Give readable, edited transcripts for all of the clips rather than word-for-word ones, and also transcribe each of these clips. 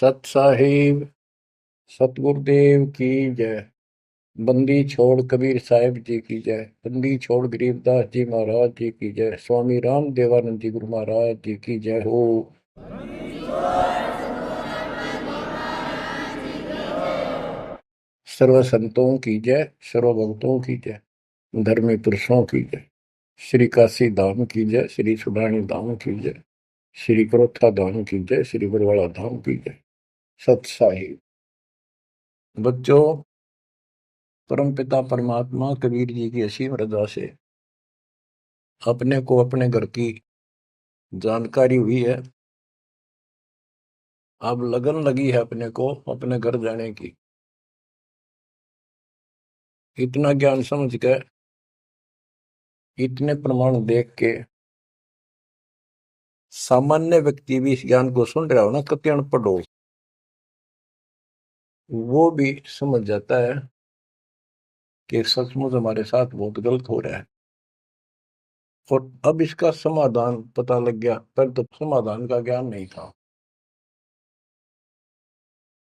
सत साहिब सतगुरुदेव की जय। बंदी छोड़ कबीर साहिब जी की जय। बंदी छोड़ गरीबदास जी महाराज जी की जय। स्वामी राम देवानंद जी गुरु महाराज जी की जय हो। सर्व संतों की जय, सर्व भक्तों की जय, धर्मी पुरुषों की जय। श्री काशी धाम की जय, श्री सुडानी धाम की जय, श्री क्रोथा धाम की जय, श्री बरवाड़ा धाम की जय। सत साहिब बच्चों, परमपिता परमात्मा कबीर जी की असीम रजा से अपने को अपने घर की जानकारी हुई है। अब लगन लगी है अपने को अपने घर जाने की। इतना ज्ञान समझ के, इतने प्रमाण देख के सामान्य व्यक्ति भी इस ज्ञान को सुन रहा हो ना, कति अनपढ़ हो, वो भी समझ जाता है कि सचमुच हमारे साथ बहुत गलत हो रहा है। और अब इसका समाधान पता लग गया। पर तो समाधान का ज्ञान नहीं था।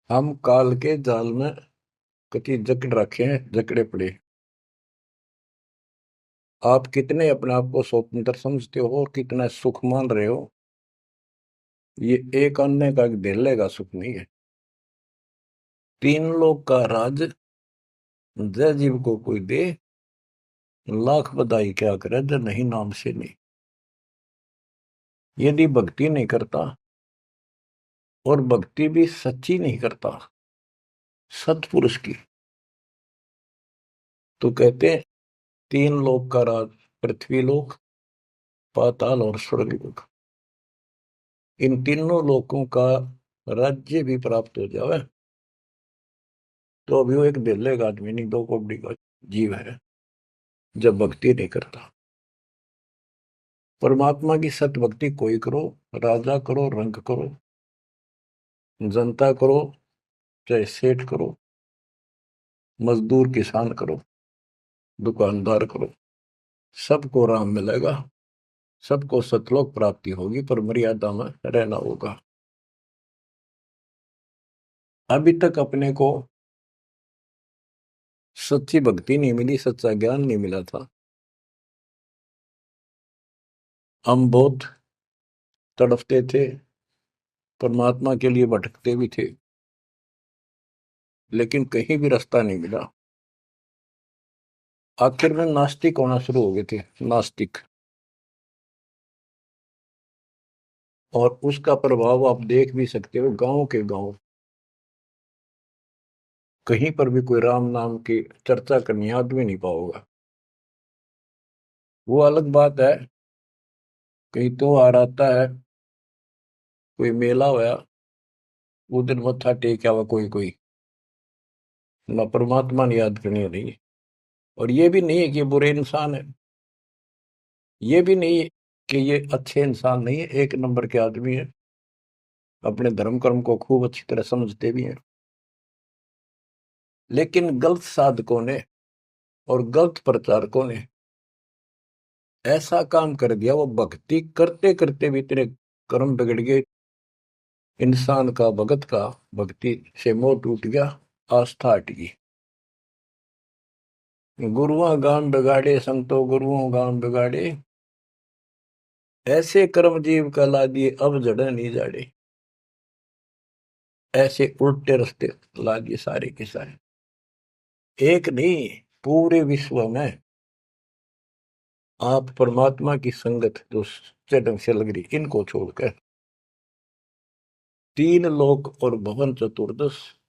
हम काल के जाल में कति जकड़ रखे हैं, जकड़े पड़े। आप कितने अपने आप को स्वतंत्र समझते हो और कितना सुख मान रहे हो, ये एक अन्य का धेले का सुख नहीं है। तीन लोग का राज जय जीव को कोई दे, लाख बधाई क्या करे जय नहीं नाम से नहीं। यदि भक्ति नहीं करता, और भक्ति भी सच्ची नहीं करता सत्पुरुष की, तो कहते हैं तीन लोक का राज, पृथ्वी लोक, पाताल और स्वर्ग लोक, इन तीनों लोकों का राज्य भी प्राप्त हो जाए तो अभी वो एक दिल्ले का आदमी नहीं, दो कौड़ी का जीव है जब भक्ति नहीं करता। परमात्मा की सत भक्ति कोई करो, राजा करो, रंग करो, जनता करो, चाहे सेठ करो, मजदूर किसान करो, दुकानदार करो, सबको राम मिलेगा, सबको सतलोक प्राप्ति होगी, पर मर्यादा में रहना होगा। अभी तक अपने को सच्ची भक्ति नहीं मिली, सच्चा ज्ञान नहीं मिला था। हम बहुत तड़पते थे, परमात्मा के लिए भटकते भी थे, लेकिन कहीं भी रास्ता नहीं मिला। आखिर में नास्तिक होना शुरू हो गए थे, नास्तिक। और उसका प्रभाव आप देख भी सकते हो, गांव के गांव कहीं पर भी कोई राम नाम की चर्चा करनी आदमी नहीं पाओगा। वो अलग बात है, कहीं तो आ आता है, कोई मेला होया, वो दिन मत्था टेक आवा कोई कोई, ना परमात्मा ने याद करनी नहीं। और ये भी नहीं है कि ये बुरे इंसान है, ये भी नहीं है कि ये अच्छे इंसान नहीं है, एक नंबर के आदमी है, अपने धर्म कर्म को खूब अच्छी तरह समझते भी हैं। लेकिन गलत साधकों ने और गलत प्रचारकों ने ऐसा काम कर दिया, वो भक्ति करते करते भी तेरे कर्म बिगड़ गए। इंसान का भगत का भक्ति से मोह टूट गया, आस्था हट गई। गुरुओं गान बिगाड़े, संतो गुरुओं गान बिगाड़े, ऐसे कर्म जीव का ला दिए अब जड़े नहीं जाड़े। ऐसे उल्टे रास्ते ला दिए सारे के सारे। एक नहीं, पूरे विश्व में आप परमात्मा की संगत जो सच्चे ढंग से लग रही, इनको छोड़कर तीन लोक और भवन चतुर्दश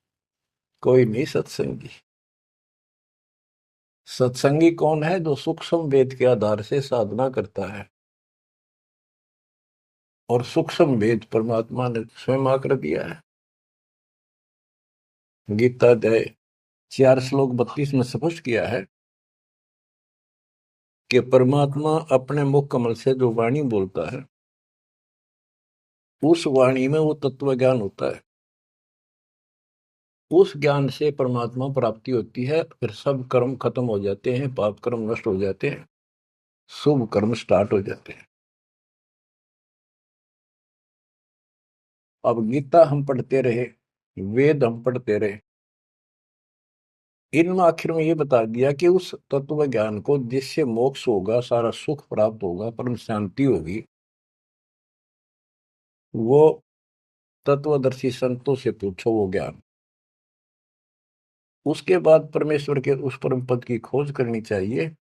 कोई नहीं सत्संगी। सत्संगी कौन है? जो सूक्ष्म वेद के आधार से साधना करता है। और सूक्ष्म वेद परमात्मा ने स्वयं आकर दिया है। गीता अध्याय 4 श्लोक 32 में स्पष्ट किया है कि परमात्मा अपने मुख कमल से जो वाणी बोलता है, उस वाणी में वो तत्व ज्ञान होता है। उस ज्ञान से परमात्मा प्राप्ति होती है, फिर सब कर्म खत्म हो जाते हैं, पाप कर्म नष्ट हो जाते हैं, शुभ कर्म स्टार्ट हो जाते हैं। अब गीता हम पढ़ते रहे, वेद हम पढ़ते रहे, इनमें आखिर में ये बता दिया कि उस तत्व ज्ञान को जिससे मोक्ष होगा, सारा सुख प्राप्त होगा, परम शांति होगी, वो तत्वदर्शी संतों से पूछो वो ज्ञान। उसके बाद परमेश्वर के उस परम पद की खोज करनी चाहिए,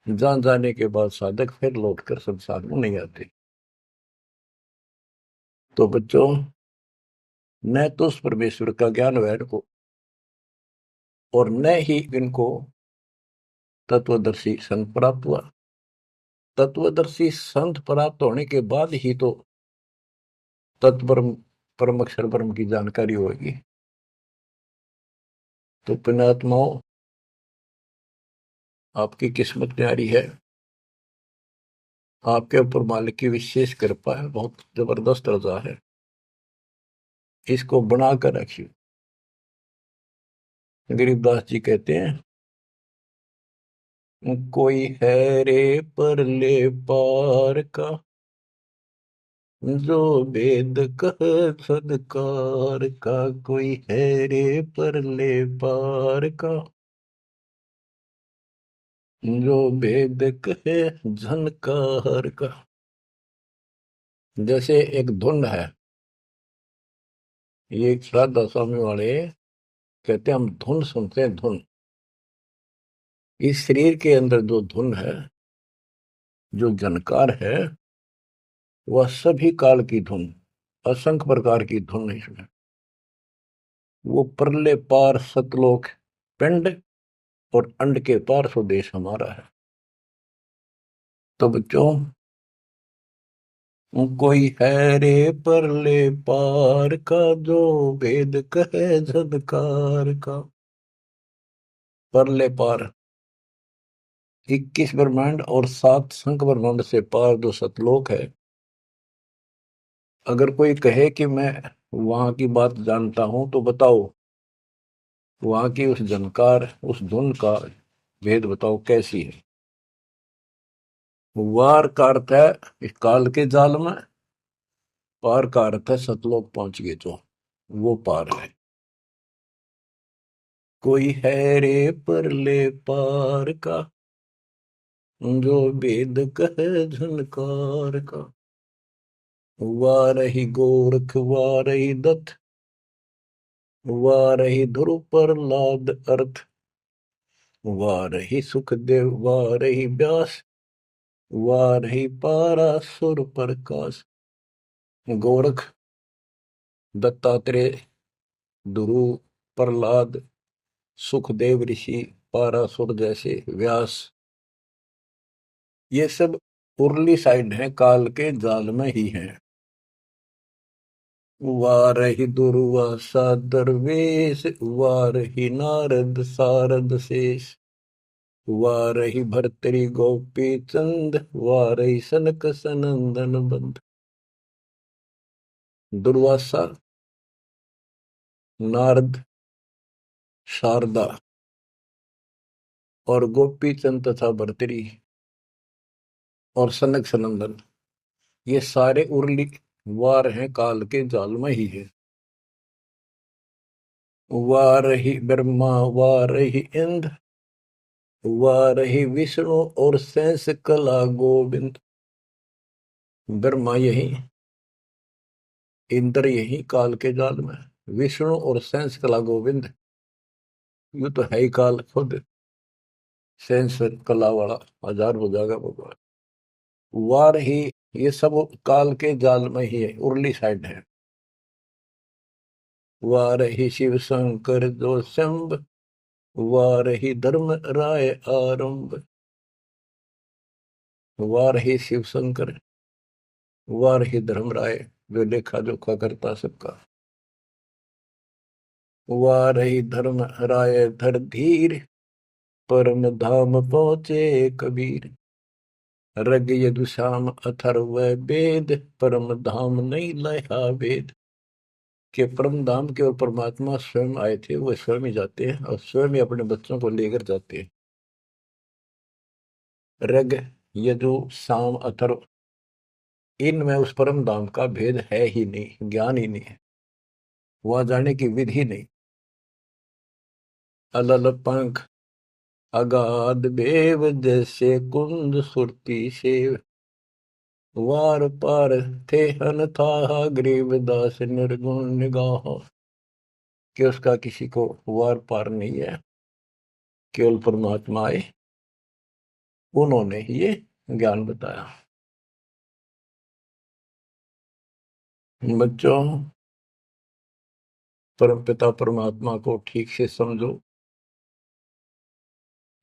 जान जाने के बाद साधक फिर लौटकर संसार में नहीं आते। तो बच्चों, न तो उस परमेश्वर का ज्ञान वैर को, और न ही इनको तत्वदर्शी संत प्राप्त हुआ। तत्वदर्शी संत प्राप्त होने के बाद ही तो तत्परम परम अक्षर ब्रह्म की जानकारी होगी। तो पुण्यात्माओं, आपकी किस्मत न्यारी है, आपके ऊपर मालिक की विशेष कृपा है, बहुत जबरदस्त रजा है, इसको बनाकर रखिए। गरीबदास जी कहते हैं, कोई है रे परले पार का, जो वेद कह सदकार का, कोई है रे परले पार का, जो वेद कहे झनकार का। जैसे एक धुन है, ये एक श्राद्ध स्वामी वाले कहते हैं, हम धुन सुनते हैं, धुन। इस शरीर के अंदर जो धुन है, जो झनकार है, वह सभी काल की धुन, असंख्य प्रकार की धुन है इसमें। वो परले पार सतलोक, पिंड और अंड के पार स्वदेश हमारा है। तो बच्चों, कोई है रे परले पार का, जो वेद कहे झनकार का। परले पार 21 ब्रह्मांड और 7 संख ब्रह्मांड से पार जो सतलोक है, अगर कोई कहे कि मैं वहां की बात जानता हूं, तो बताओ वहां की उस झनकार, उस धुन का भेद बताओ कैसी है। वार का अर्थ है इस काल के जाल में, पार का अर्थ है सतलोक पहुंच गए जो, वो पार है। कोई है रे परले पार का, जो वेद कहे झनकार का। वारही गोरख वारही दत्त, वारही ध्रुव प्रहलाद अर्थ, वारही सुखदेव वारही व्यास, वारही पारासुर प्रकाश। गोरख, दत्तात्रेय, ध्रुव, प्रहलाद, सुखदेव ऋषि, पारासुर जैसे, व्यास, ये सब उर्ली साइड है, काल के जाल में ही है। वारही दुर्वासा दरवेश, वारही नारद सारद शेष, वारही भर्तरी गोपी चंद, वारही सनक सनंदन बंद। दुर्वासा, नारद, शारदा और गोपी चंद तथा भर्तरी और सनक सनंदन, ये सारे उर्ली वार हैं, काल के जाल में ही है। वारही ब्रह्मा वारही इंद्र, वारही विष्णु और शेष कला गोविंद। ब्रह्मा यही, इंद्र यही काल के जाल में, विष्णु और शेष कला गोविंद, ये तो है ही काल खुद, शेष कला वाला हजार हो जाएगा भगवान। वार ही, ये सब काल के जाल में ही है, उर्ली साइड है। वार ही शिव शंकर जो शंभ, वार ही धर्म राय आरंभ। वार ही शिव शंकर, वार ही धर्म राय, जो लेखा जोखा करता सबका। वार ही धर्म राय धर धीर, परम धाम पहुंचे कबीर। रग यदुश्याम अथर्व वेद, परम धाम नहीं लया वेद। के परम धाम के और परमात्मा स्वयं आए थे, वो स्वयं ही जाते हैं और स्वयं ही अपने बच्चों को लेकर जाते हैं। रग, यजु, साम, अथर्व, इनमें उस परम धाम का भेद है ही नहीं, ज्ञान ही नहीं है, वहां जाने की विधि नहीं। अलल पंख अगाध बेव जैसे कुंद सुरती से, वार पार थे हन था गरीबदास निर्गुण निगाह। कि उसका किसी को वार पार नहीं है, केवल परमात्मा आए, उन्होंने ही ये ज्ञान बताया। बच्चों, परमपिता परमात्मा को ठीक से समझो।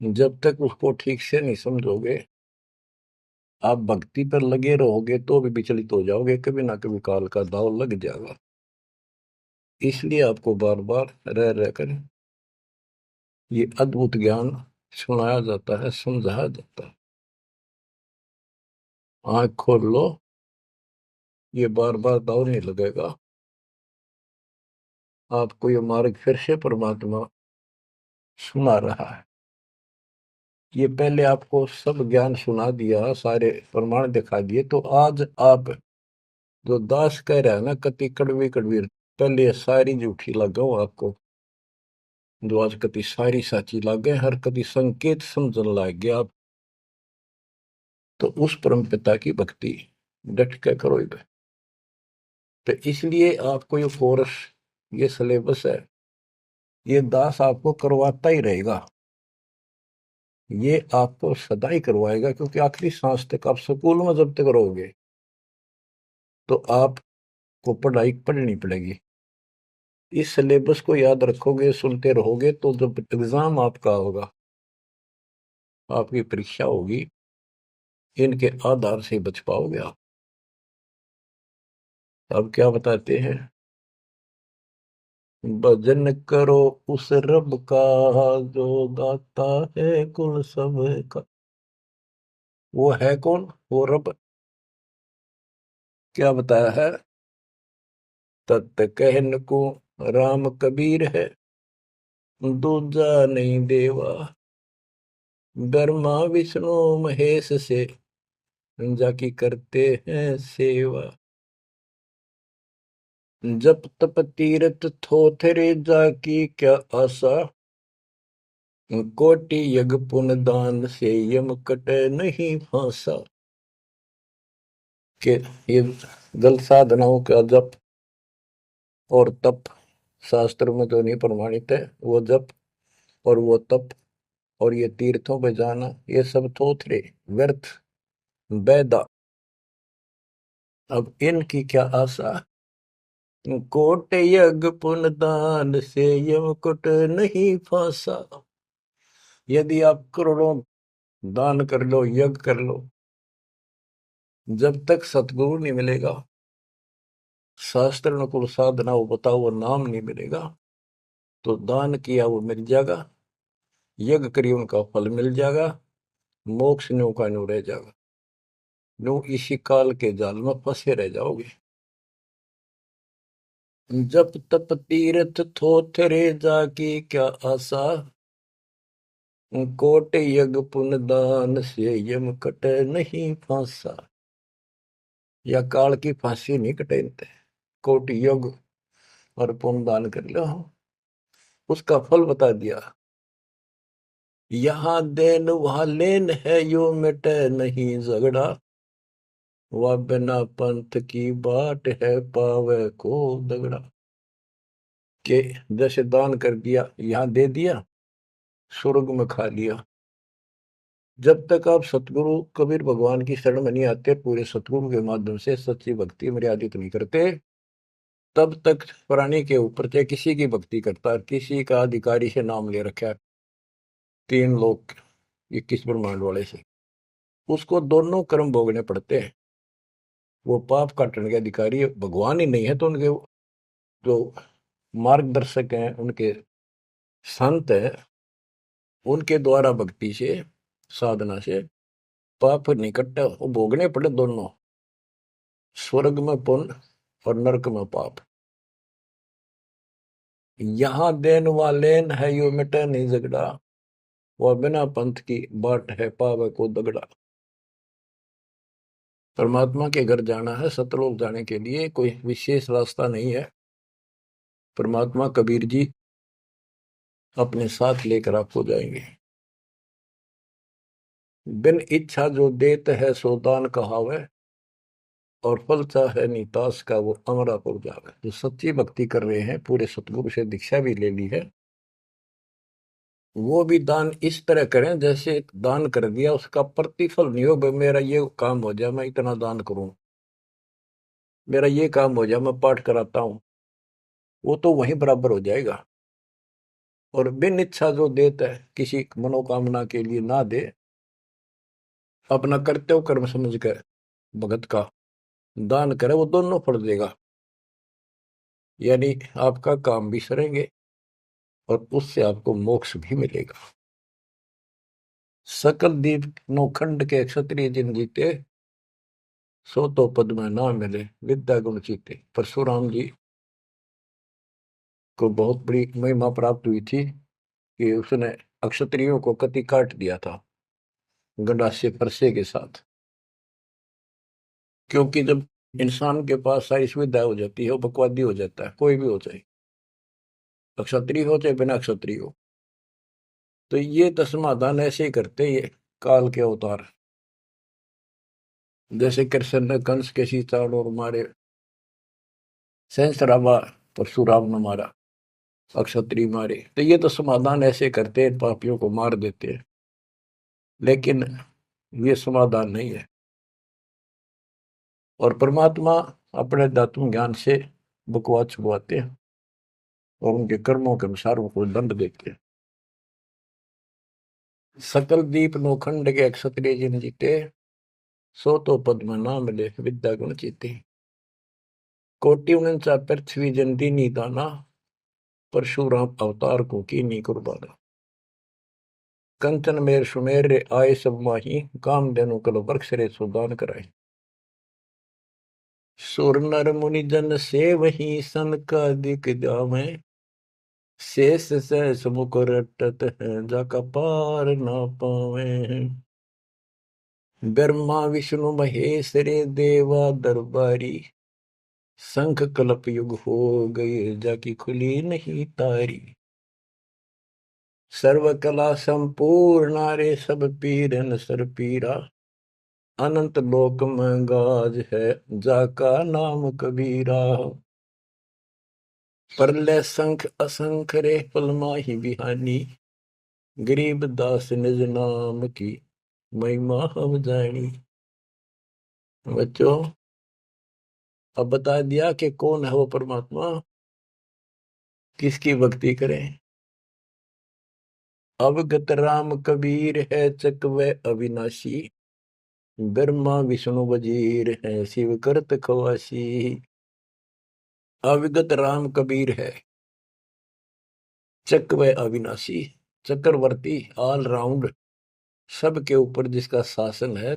जब तक उसको ठीक से नहीं समझोगे, आप भक्ति पर लगे रहोगे तो भी विचलित हो जाओगे, कभी ना कभी काल का दाव लग जाएगा। इसलिए आपको बार बार रह रहकर ये अद्भुत ज्ञान सुनाया जाता है, समझाया जाता है। आंख खोल लो, ये बार बार दाव नहीं लगेगा। आपको ये मार्ग फिर से परमात्मा सुना रहा है। ये पहले आपको सब ज्ञान सुना दिया, सारे प्रमाण दिखा दिए, तो आज आप जो दास कह रहा है ना, कति कड़वी कड़वी, पहले ये सारी झूठी लगाओ आपको, जो आज कति सारी साची लागे, हर कति संकेत समझन लग गया आप। तो उस परम पिता की भक्ति डट के करो इधर। तो इसलिए आपको ये कोर्स, ये सिलेबस है, ये दास आपको करवाता ही रहेगा, ये आपको सदा ही करवाएगा, क्योंकि आखिरी सांस तक आप स्कूल में जब तक रहोगे तो आपको पढ़ाई पढ़नी पड़ेगी। इस सिलेबस को याद रखोगे, सुनते रहोगे, तो जब एग्जाम आपका होगा, आपकी परीक्षा होगी, इनके आधार से बच पाओगे आप। अब क्या बताते हैं, भजन करो उस रब का जो दाता है कुल सब का। वो है कौन? वो रब। क्या बताया है? तत् कहन को राम कबीर है, दूजा नहीं देवा, ब्रह्मा विष्णु महेश से जाकी करते हैं सेवा। जप तप तीरथ थोथरे जाकी क्या आशा, कोटि यज्ञ पुण्य दान से यम कटे नहीं फांसा। के ये जल साधनाओं का जप और तप शास्त्र में तो नहीं प्रमाणित है। वो जप और वो तप और ये तीर्थों पे जाना, ये सब थोथरे व्यर्थ बेदा। अब इनकी क्या आशा? कोट यज्ञ पुण्य दान से यम कुट नहीं फांसा। यदि आप करोड़ों दान कर लो, यज्ञ कर लो, जब तक सतगुरु नहीं मिलेगा, शास्त्र अनुकूल साधना वो बताओ वो नाम नहीं मिलेगा, तो दान किया वो मिल जाएगा, यज्ञ करिए उनका फल मिल जाएगा, मोक्ष न्यू का न्यू रह जाएगा, न्यू इसी काल के जाल में फंसे रह जाओगे। जब तप तीर्थ थोथरे जाकी क्या आशा, कोट यज्ञ पुण्य दान से यम कटे नहीं फांसा। या काल की फांसी नहीं कटेनते, कोटि यज्ञ और पुण्य दान कर लो, उसका फल बता दिया। यहाँ देन वहां लेन है, यो मिटे नहीं झगड़ा, वह बिना पंथ की बाट है पावे को दगड़ा। के जैसे दान कर दिया, यहाँ दे दिया, स्वर्ग में खा लिया। जब तक आप सतगुरु कबीर भगवान की शरण में नहीं आते, पूरे सतगुरु के माध्यम से सच्ची भक्ति मर्यादित नहीं करते, तब तक प्राणी के ऊपर चाहे किसी की भक्ति करता है, किसी का अधिकारी से नाम ले रखा है, 3 लोग 21 ब्रह्मांड वाले से, उसको दोनों कर्म भोगने पड़ते हैं। वो पाप काटने के अधिकारी भगवान ही नहीं है, तो उनके जो मार्गदर्शक हैं, उनके संत हैं, उनके द्वारा भक्ति से, साधना से पाप नहीं कटता, वो भोगने पड़े दोनों, स्वर्ग में पुण्य और नरक में पाप। यहाँ देन वालेन है, यो मिटे नहीं झगड़ा, वह बिना पंथ की बाट है पावे को दगड़ा। परमात्मा के घर जाना है, सतलोक जाने के लिए कोई विशेष रास्ता नहीं है। परमात्मा कबीर जी अपने साथ लेकर आपको जाएंगे। बिन इच्छा जो देत है सो दान कहावे, और फल चाहे नितास का वो अमरापुर जावे। जो सच्ची भक्ति कर रहे हैं, पूरे सतगुरु से दीक्षा भी ले ली है, वो भी दान इस तरह करें जैसे दान कर दिया उसका प्रतिफल नहीं हो। भाई मेरा ये काम हो जाए मैं इतना दान करूं, मेरा ये काम हो जाए मैं पाठ कराता हूं, वो तो वहीं बराबर हो जाएगा। और बिन इच्छा जो देता है, किसी मनोकामना के लिए ना दे, अपना कर्तव्य कर्म समझ कर भगत का दान करे, वो दोनों फल देगा। यानी आपका काम भी सरेंगे और उससे आपको मोक्ष भी मिलेगा। सकल दीप नौखंड के क्षत्रिय जिन जीते, सो तो पद में ना मिले विद्या गुण जीते। परशुराम जी को बहुत बड़ी महिमा प्राप्त हुई थी कि उसने अक्षत्रियों को कति काट दिया था गंडासे फरसे के साथ। क्योंकि जब इंसान के पास सारी सुविधा हो जाती है, वो बकवादी हो जाता है, कोई भी हो जाए, क्षत्रिय हो चाहे बिना क्षत्रिय हो। तो ये तो समाधान ऐसे ही करते ये काल के अवतार। जैसे कृष्ण ने कंस के सीताड़ और मारे, सहस्रावा परशुराम ने मारा, अक्षत्रिय मारे, तो ये तो समाधान ऐसे करते हैं, पापियों को मार देते हैं। लेकिन ये समाधान नहीं है। और परमात्मा अपने दातुन ज्ञान से बकवाद छुपवाते हैं और उनके कर्मों के अनुसार उनको दंड देते हैं। सकल दीप नौखंड के क्षत्रिय जिन जीते, सो तो पद में ना मिले विद्या गुण जीते। कोटि उनचा पृथ्वी जंती नी दाना, परशुराम अवतार को की नी कुर्बाना। कंचन मेर सुमेर रे आए सब माही, काम देनु कल वृक्ष रे सुदान कराए। सुर नर मुनि जन से वही सन का दिख जावे, शेष सहस मुख रटत है जाका पार ना पावे। ब्रह्मा विष्णु महेश रे देवा दरबारी, शंख कलप युग हो गए जाकी खुली नहीं तारी। सर्व कला संपूर्ण रे सब पीरन सर पीरा, अनंत लोक में गाज है जाका नाम कबीरा। परले शंख असंख रे पल माही बिहानी, गरीब दास निज नाम की महिमा हम जानी। बच्चों, अब बता दिया कि कौन है वो परमात्मा, किसकी भक्ति करें। अवगत राम कबीर है चकवे अविनाशी, ब्रह्मा विष्णु वजीर है शिव करत खवासी। अविगत राम कबीर है, चकवे अविनाशी, चक्रवर्ती, ऑल राउंड, सबके ऊपर जिसका शासन है,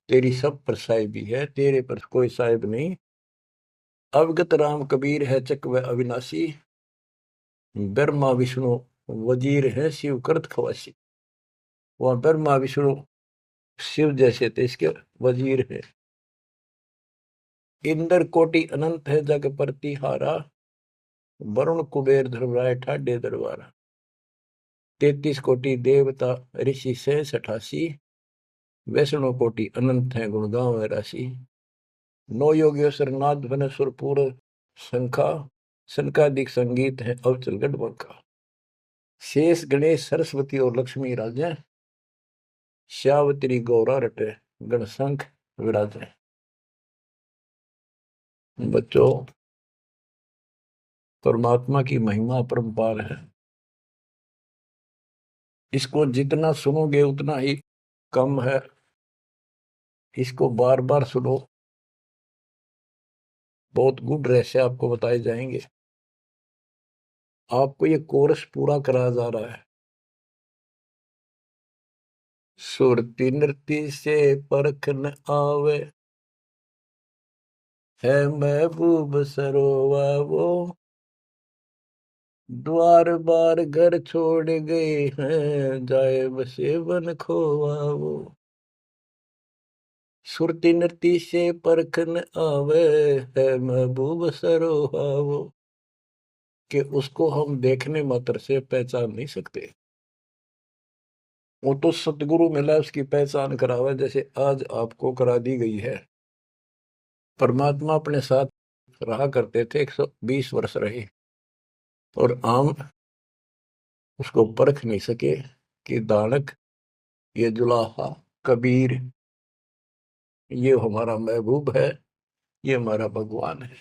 तेरी सब पर साहिबी है, तेरे पर कोई साहिब नहीं। अवगत राम कबीर है चकवे अविनाशी, ब्रह्मा विष्णु वजीर है शिव करत खवासी। वह ब्रह्मा विष्णु शिव जैसे थे, इसके वजीर है। इंद्र कोटि अनंत है जग प्रतिहारा, वरुण कुबेर धर्मराय ठाडे दरबारा। 33 कोटि देवता ऋषि से 88, वैष्णव कोटि अनंत है गुण गाँव राशि। नौ योगेश्वर नाद बन सुरपुर शंखा, शंकादिक संगीत है अवचल गढ़बंका। शेष गणेश सरस्वती और लक्ष्मी राजे, श्यावत्री गौरा रटे गणशंख विराजे। बच्चों, परमात्मा की महिमा अपरंपार है। इसको जितना सुनोगे उतना ही कम है। इसको बार बार सुनो, बहुत गुड रहस्य आपको बताए जाएंगे। आपको ये कोर्स पूरा कराया जा रहा है। सुरती नृत्य से परख न आवे, है महबूब सरोवा वो, द्वार बार घर छोड़ गए हैं, जाए बसे बन खोवा वो। सुरती नृत्य से परखन आवे है महबूब सरोहावो, कि उसको हम देखने मात्र से पहचान नहीं सकते। वो तो सतगुरु मिला उसकी पहचान करावे, जैसे आज आपको करा दी गई है। परमात्मा अपने साथ रहा करते थे, 120 वर्ष रहे, और आम उसको परख नहीं सके कि दानक, ये जुलाहा, कबीर, ये हमारा महबूब है, ये हमारा भगवान है।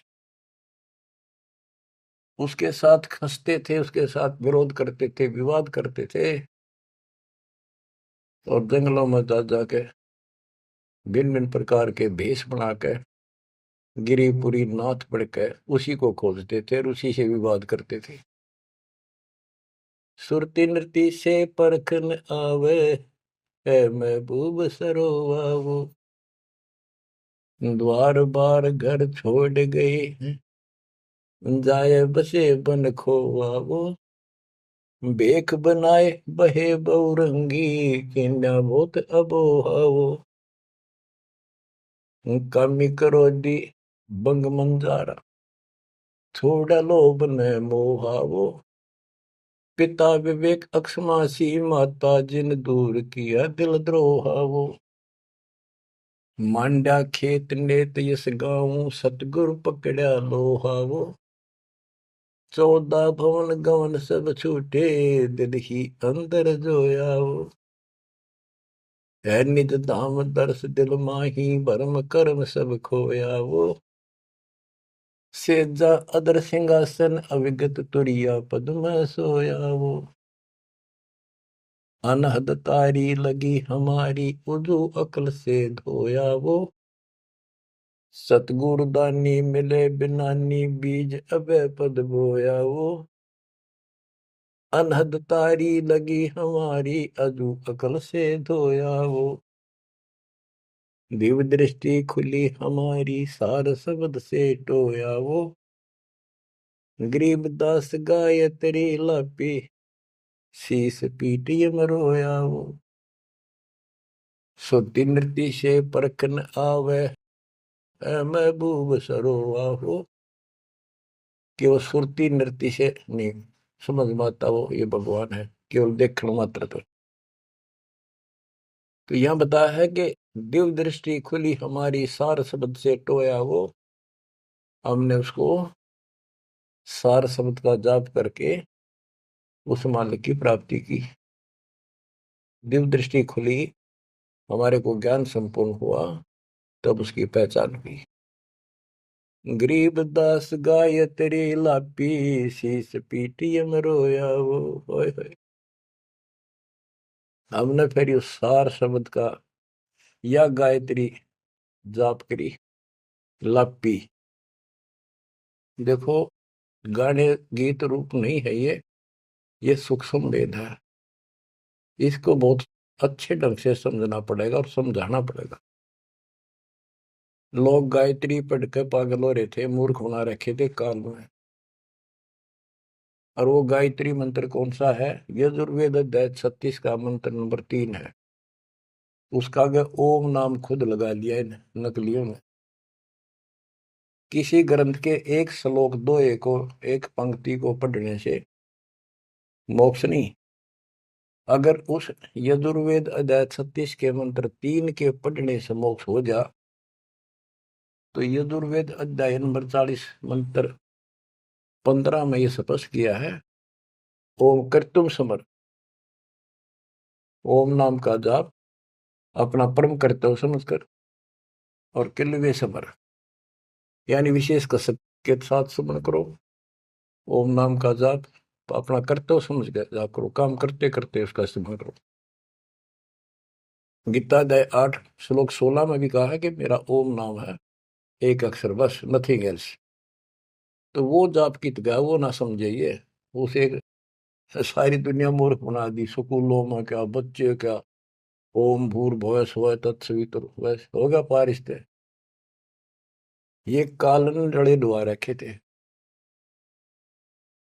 उसके साथ खसते थे, उसके साथ विरोध करते थे, विवाद करते थे, और जंगलों में जा जाके भिन्न भिन्न प्रकार के भेष बनाकर गिरिपुरी नाथ पढ़कर उसी को खोजते थे और उसी से विवाद करते थे। सुरती नृत्य से परखन आवे है महबूब सरोवावो, द्वार बार घर छोड़ गए जाए बसे बन खोवावो, बेख बनाए बहे बहुरंगी किन्या बहुत अबोहावो, कामी करो दी बंग मंजारा थोड़ा लोभ न मोहावो, पिता विवेक अक्षमासी माता जिन दूर किया दिल द्रोहावो, मांडा खेत नेत यस गाऊं सतगुरु पकड़ा लोहावो, 14 भवन गवन सब छूटे दिल ही अंदर जोयावो, है निज धाम दर्श दिल माही भरम कर्म सब खोयावो, सेजा अदर सिंहासन अविगत तुरिया पद में सोयावो, अनहद तारी लगी हमारी उजू अकल से धोयावो, सतगुरु दानी मिले बिनानी बीज अबे पद बोयावो, अनहद तारी लगी हमारी अजू अकल से धोयावो, दिव्य दृष्टि खुली हमारी सार शब्द से टोयावो, गरीबदास गायत्री लापी शीस पीटी मरोयावो, सुरती नृत्य से परखन आवे है महबूब सरोवाहो, कि वो सुरती नृत्य से नहीं समझ में आता वो ये भगवान है, केवल देखने मात्र। तो यहां बताया है कि दिव्य दृष्टि खुली हमारी सार शब्द से टोया वो, हमने उसको सार शब्द का जाप करके उस मालिक की प्राप्ति की। दिव्य दृष्टि खुली, हमारे को ज्ञान संपूर्ण हुआ, तब उसकी पहचान हुई। गरीब दास गायत्री लापी शीस पीटी रोया वो, होय होय। हमने फिर उस सार शब्द का या गायत्री जाप करी, लापी। देखो, गाने गीत रूप नहीं है ये सूक्ष्म वेद है, इसको बहुत अच्छे ढंग से समझना पड़ेगा और समझाना पड़ेगा। लोग गायत्री पढ़ के पागल हो रहे थे, मूर्ख बना रखे थे काल में। और वो गायत्री मंत्र कौन सा है? यजुर्वेद अध्याय 36 का मंत्र नंबर 3 है। उसका आगे ओम नाम खुद लगा लिया इन नकलियों ने। किसी ग्रंथ के एक श्लोक दो एक पंक्ति को पढ़ने से मोक्ष नहीं। अगर उस यजुर्वेद अध्याय 36 के मंत्र 3 के पढ़ने से मोक्ष हो जा, तो यजुर्वेद अध्याय नंबर 40 मंत्र 15 में ये स्पष्ट किया है, ओम कर्तुम समर, ओम नाम का जाप अपना परम कर्तव्य समझकर और किल्वे समर यानी विशेष कसक के साथ सुमन करो। ओम नाम का जाप अपना कर्तव्य समझ कर जाप करो, काम करते करते उसका इस्तेमाल करो। गीता अध्याय 8 श्लोक 16 में भी कहा है कि मेरा ओम नाम है, एक अक्षर बस, नथिंग एल्स। तो वो जाप की गया वो ना समझिए, उसे सारी दुनिया मूर्ख बना दी। स्कूलों में क्या, बच्चे क्या, ओम भूर्भुवः स्वः तत्सवितुर्वरेण्यं होगा पारिस्ते, ये कालन लड़े डुआ रखे थे।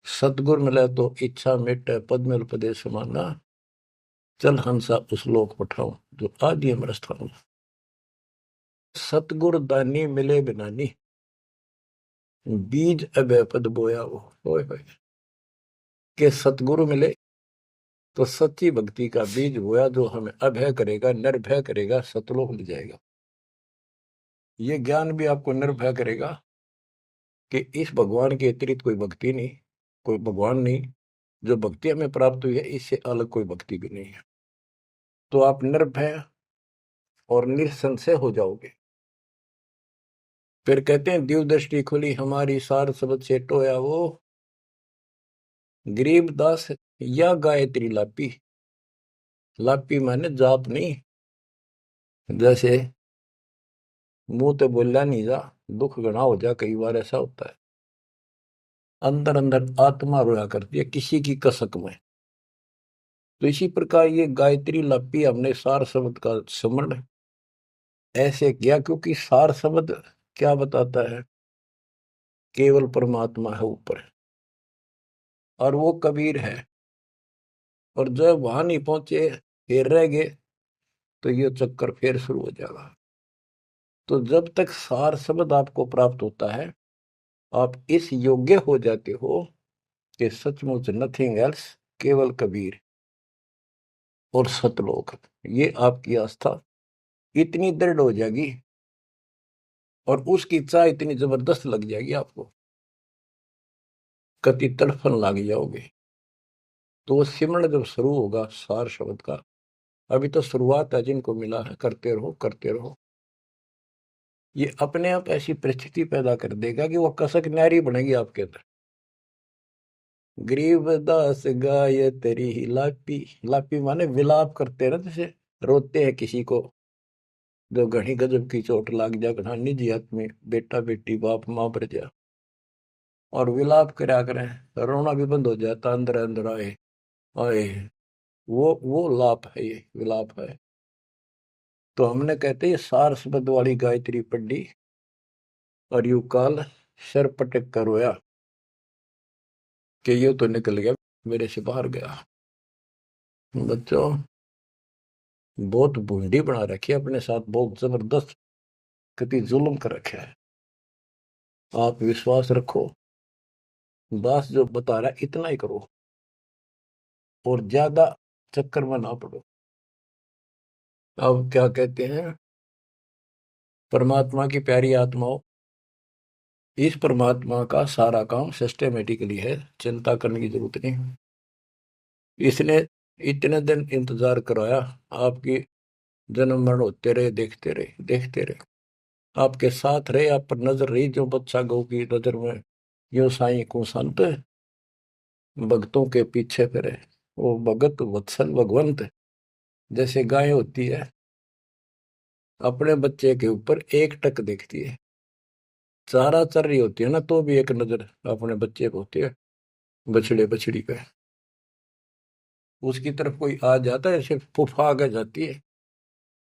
सतगुर मिले तो इच्छा मिटे पद में पदे समाना, चल हंसा उस लोक पठाऊं जो आदि अमर स्थान। सतगुर दानी मिले बिनानी, बीज अभय पद बोया वो। होय होय। के सतगुरु मिले तो सच्ची भक्ति का बीज बोया, जो हमें अभय करेगा, निर्भय करेगा, सतलोक ले जाएगा। ये ज्ञान भी आपको निर्भय करेगा कि इस भगवान के अतिरिक्त कोई भक्ति नहीं, कोई भगवान नहीं। जो भक्ति हमें प्राप्त हुई है, इससे अलग कोई भक्ति भी नहीं है। तो आप निर्भय और निसंशय हो जाओगे। फिर कहते हैं दिव्य दृष्टि खुली हमारी, सार शब्द से टोया वो, गरीबदास या गायत्री लापी। लापी माने जाप नहीं, जैसे मुंह तो बोला नहीं जा, दुख गणा हो जा, कई बार ऐसा होता है। अंदर अंदर आत्मा रोया करती है किसी की कसक में। तो इसी प्रकार ये गायत्री लापी हमने सार शब्द का स्मरण ऐसे किया, क्योंकि सार शब्द क्या बताता है? केवल परमात्मा है ऊपर, और वो कबीर है। और जब वहां नहीं पहुंचे, फिर रह गए, तो ये चक्कर फिर शुरू हो जाएगा। तो जब तक सार शब्द आपको प्राप्त होता है, आप इस योग्य हो जाते हो कि सचमुच नथिंग एल्स, केवल कबीर और सतलोक। ये आपकी आस्था इतनी दृढ़ हो जाएगी और उसकी चाह इतनी जबरदस्त लग जाएगी आपको, कति तड़फन लग जाओगे। तो वो सिमरण जब शुरू होगा सार शब्द का, अभी तो शुरुआत है, जिनको मिला है करते रहो करते रहो। ये अपने आप ऐसी परिस्थिति पैदा कर देगा कि वो कसक न्यारी बनेगी आपके अंदर। गरीबदास गाय तेरी लापी, लापी माने विलाप करते हैं ना, जैसे रोते हैं किसी को जो घनी गजब की चोट लाग जा, घना निजी आदमी, बेटा बेटी बाप माँ पर जा, और विलाप करा करें, रोना भी बंद हो जाता, अंदर अंदर आए आए। वो लाप है, ये विलाप है। तो हमने कहते हैं सार शब्द वाली गायत्री पढ़ी और यू काल सर पटक कर रोया कि ये तो निकल गया, मेरे से बाहर गया। बच्चों, बहुत बूंदी बना रखी है अपने साथ, बहुत जबरदस्त कति जुल्म कर रखा है। आप विश्वास रखो, दास जो बता रहा है इतना ही करो और ज्यादा चक्कर में ना पड़ो। अब क्या कहते हैं, परमात्मा की प्यारी आत्माओं, इस परमात्मा का सारा काम सिस्टमेटिकली है, चिंता करने की जरूरत नहीं। इसने इतने दिन इंतजार कराया, आपकी जन्म मरण होते रहे, देखते रहे देखते रहे, आपके साथ रहे, आप पर नजर रही, जो बच्चा गौ की नजर में यो साई को संत भक्तों के पीछे फिरे। वो भगत वत्सल भगवंत, जैसे गाय होती है अपने बच्चे के ऊपर एक टक देखती है, चारा चर रही होती है ना, तो भी एक नजर अपने बच्चे पे होती है, बछड़े बछड़ी पे। उसकी तरफ कोई आ जाता है, ऐसे फुफा आगे जाती है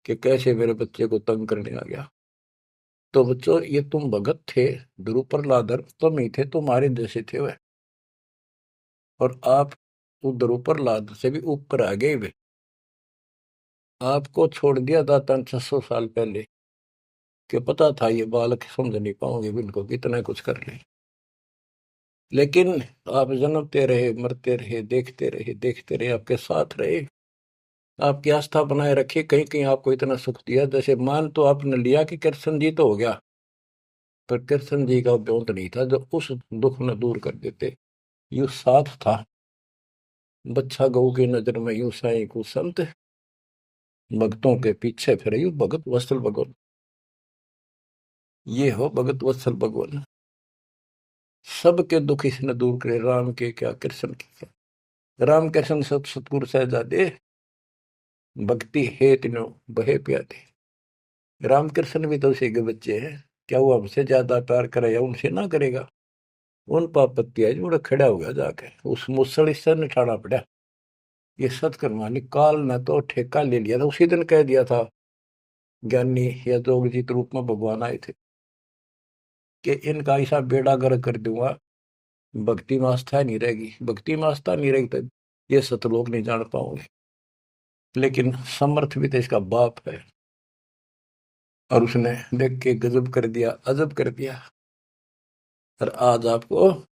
कि कैसे मेरे बच्चे को तंग करने आ गया। तो बच्चों, ये तुम भगत थे, ध्रुव प्रहलादर तुम ही थे, तुम्हारे जैसे थे वह, और आप तो ध्रुव प्रहलाद से भी ऊपर आ गए वे। आपको छोड़ दिया दाता 600 साल पहले, कि पता था ये बालक समझ नहीं पाओगे, इनको कितना कुछ कर ले। लेकिन आप जन्मते रहे, मरते रहे, देखते रहे, आपके साथ रहे, आपकी आस्था बनाए रखी, कहीं कहीं आपको इतना सुख दिया। जैसे मान तो आपने लिया कि कृष्ण जी तो हो गया, पर कृष्ण जी का ब्योंत नहीं था जो उस दुख न दूर कर देते। यू साथ था, बच्चा गऊ की नजर में यू साई को संत, भक्तों के पीछे फिरे यू भगत वत्सल भगवान। ये हो भगत वत्सल भगवान, सबके दुख इसने दूर करे, राम के क्या कृष्ण के क्या। राम कृष्ण सतगुरु सहजादे, भक्ति है तीनों बहे प्यादे। रामकृष्ण भी तो उसी के बच्चे हैं, क्या वो हमसे ज्यादा प्यार करेगा? उनसे ना करेगा। उन पापत्ती है जो खड़ा हो गया जाके, उस मुसल से निठाना पड़ा। ये सतकर्मानी काल ने तो ठेका ले लिया था, उसी दिन कह दिया था ज्ञानी या जोगजीत रूप में भगवान आए थे कि इनका ऐसा बेड़ा गर्क कर दूंगा, भक्ति में आस्था नहीं रहेगी, भक्ति में आस्था नहीं रहेगी तो ये सतलोक नहीं जान पाओगे। लेकिन समर्थ भी तो इसका बाप है, और उसने देख के गजब कर दिया, अजब कर दिया। और आज आपको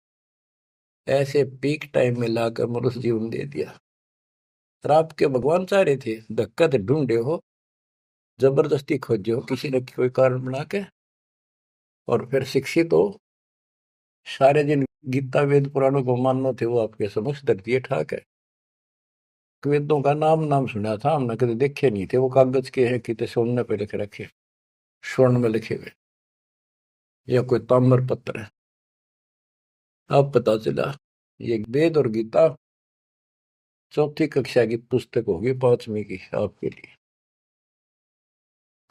ऐसे पीक टाइम में लाकर मनुष्य जीवन दे दिया। और आपके भगवान चाह रहे थे, धक्का तो ढूंढे हो, जबरदस्ती खोजे हो किसी न कोई कारण बना के, और फिर शिक्षित हो, सारे जिन गीता वेद पुराणों को मानना थे वो आपके समक्ष धर दिए ठाक है। वेदों का नाम नाम सुना था हमने, कभी देखे नहीं थे। वो कागज के हैं, कितने सोने पे लिख रखे, स्वर्ण में लिखे हुए, या कोई ताम्र पत्र है। अब पता चला ये वेद और गीता चौथी कक्षा की पुस्तक होगी, 5वीं की आपके लिए।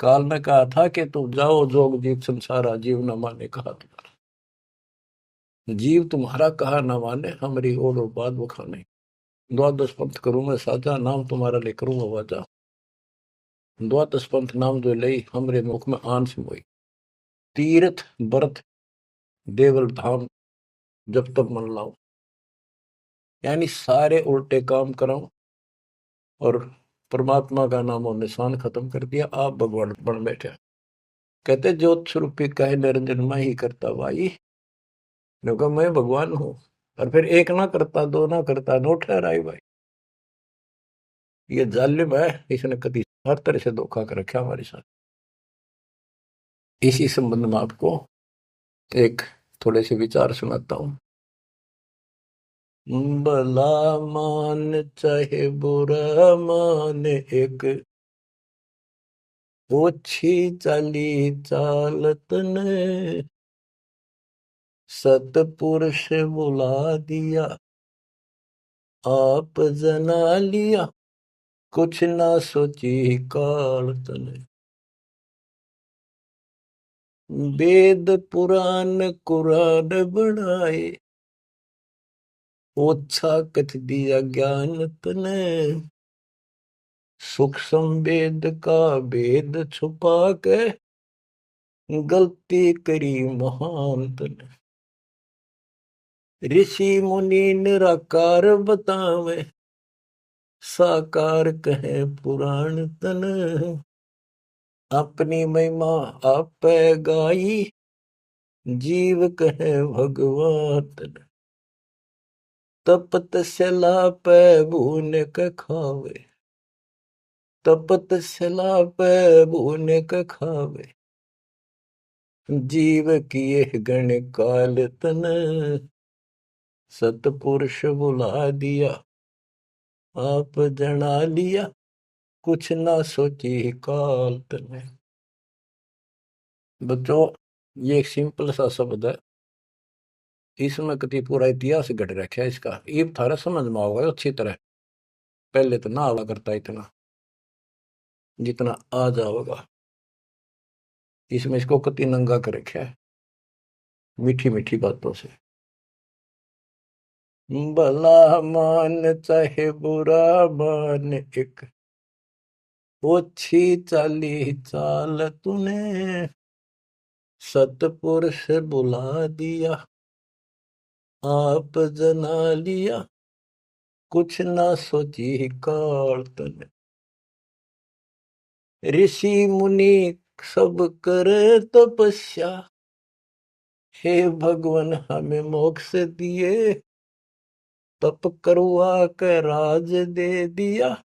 काल ने कहा था कि तुम जाओ जोग जीत संसारा, जीव न माने कहा तुम्हारा। जीव तुम्हारा कहा न माने, हमारी ओर बात वो खाने। द्वादश पंथ करूं मैं साजा, नाम तुम्हारा ले करूं आवाजा। द्वादश पंथ नाम जो लई, हमरे मुख में आन से मोई। तीर्थ व्रत देवल धाम, जब तक मन लाओ। यानी सारे उल्टे काम कराओ और परमात्मा का नाम और निशान खत्म कर दिया, आप भगवान बन बैठे। कहते ज्योत स्वरूपी कहे निरंजन मैं ही करता भाई। क्योंकि मैं भगवान हूं। और फिर एक ना करता, दो ना करता, नो ठहराई भाई। ये जालिम है, इसने कभी हर तरह से धोखा कर रखा हमारे साथ। इसी संबंध में आपको एक थोड़े से विचार सुनाता हूं। भला मान चाहे बुरा मान, एक ओछी चाली चालत ने सतपुरुष बुला दिया, आप जना लिया, कुछ ना सोची काल तने। वेद पुराण कुरान बनाए, ओछा कथ दिया ज्ञान तने। सूक्ष्म वेद का भेद छुपा के, गलती करी महान तने। ऋषि मुनि निराकार बतावे, साकार कहे पुराण तन। अपनी महिमा आप गाई, जीव कहे भगवान तन। तपत सला पे भून के खावे, तपत सला पे भून के खावे। जीव किए गण काल तन, सतपुरुष बुला दिया, आप जना लिया, कुछ ना सोची काल तने। बच्चों, ये एक सिंपल सा शब्द है, इसमें कति पूरा इतिहास घट रखा है इसका। ये थारा समझ में आओगे अच्छी तरह। पहले तो ना आवा करता इतना, जितना आ जाओगा। इसमें इसको कति नंगा कर रखा है मीठी मीठी बातों से। भला मान चाहे बुरा मान, एक ओछी चाली चाल तूने। सतपुरुष बुला दिया, आप जना लिया, कुछ ना सोची काल तने। ऋषि मुनि सब करे तपस्या, हे भगवान हमें मोक्ष दिए। तप करवा के राज दे दिया,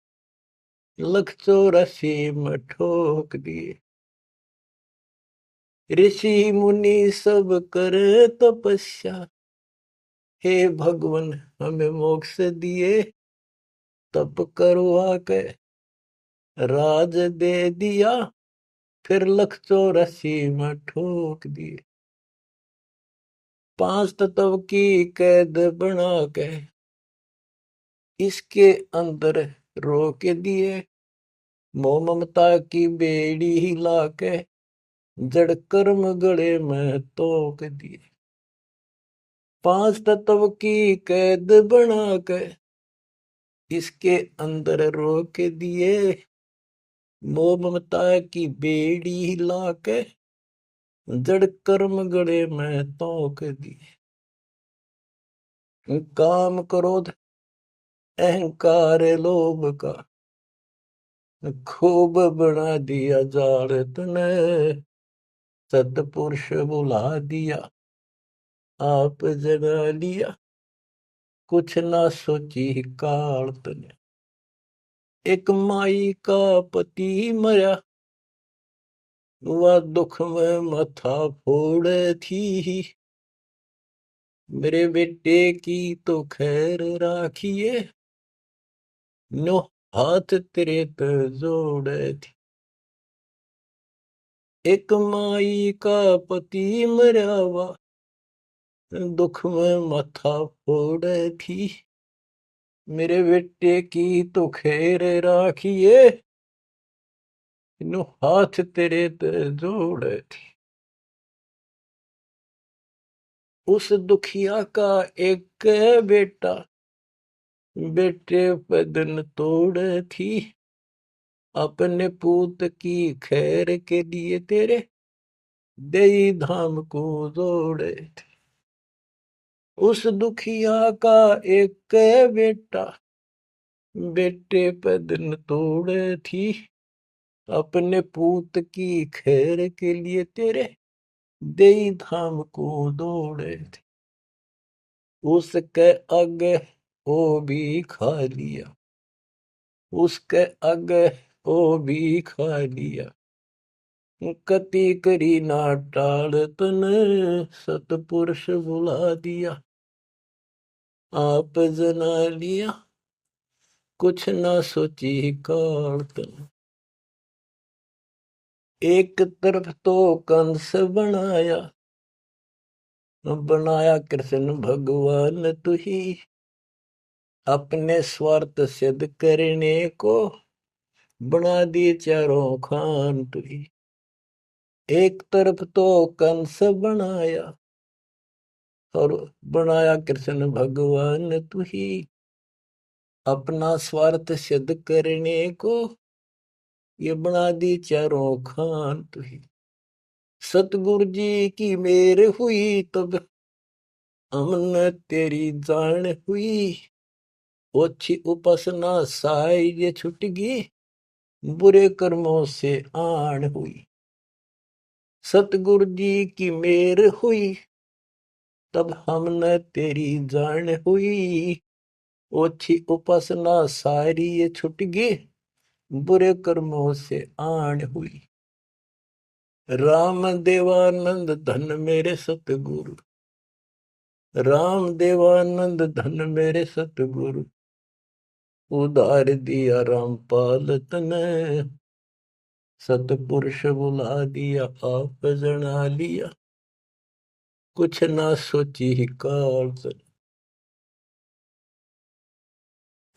184 में ठोक दिए। ऋषि मुनि सब करे तपस्या, हे भगवान हमें मोक्ष दिए। तप करवा के राज दे दिया, फिर 184 में ठोक दिए। 5 तत्व की कैद बना के इसके अंदर रोक दिए। मोह ममता की बेड़ी हिला के जड़ कर्म गले में तोक दिए। 5 तत्व की कैद बना के इसके अंदर रोक दिए। मोह ममता की बेड़ी हिला के जड़ कर्म गले में तोक दिए। काम क्रोध अहंकार लोभ का खूब बना दिया जाड़ तने, सतपुरुष बुला दिया, आप जगा लिया, कुछ ना सोची काल तने। एक माई का पति मरा, वह दुख में माथा फोड़े थी, मेरे बेटे की तो खैर राखिए, नो हाथ तेरे पे जोड़े थी। एक माई का पति मरा, वह दुख में माथा फोड़े थी, मेरे बेटे की तो खैर राखिए, नो हाथ तेरे पे जोड़े थी। उस दुखिया का एक बेटा, बेटे पे दिन तोड़े थी, अपने पूत की खैर के लिए तेरे देई धाम को जोड़े थे। उस दुखिया का एक बेटा, बेटे पे दिन तोड़े थी, अपने पूत की खैर के लिए तेरे देई धाम को दौड़े थे। उसके आगे वो भी खा लिया, उसके आगे वो भी खा लिया, कति करी ना टाल तने, सतपुरुष बुला दिया, आप जना लिया, कुछ ना सोची काल तने। एक तरफ तो कंस बनाया, बनाया कृष्ण भगवान तू ही, अपने स्वार्थ सिद्ध करने को बना दिए चारों खान तू ही। एक तरफ तो कंस बनाया, और बनाया कृष्ण भगवान तू ही, अपना स्वार्थ सिद्ध करने को ये बना दी चारों खान तू ही। सतगुरु जी की मेर हुई, तब हमने तेरी जान हुई, ओछी उपासना साई ये छुट गई, बुरे कर्मों से आन हुई। सतगुरु जी की मेर हुई, तब हमने तेरी जान हुई, ओछी उपासना सारी ये छुट गई, बुरे कर्मों से आन हुई। राम देवानंद धन मेरे सतगुरु, राम देवानंद धन मेरे सतगुरु, उधार दिया रामपाल तने, सतपुरुष बुला दिया, आप जना लिया, कुछ ना सोची ही काल तने।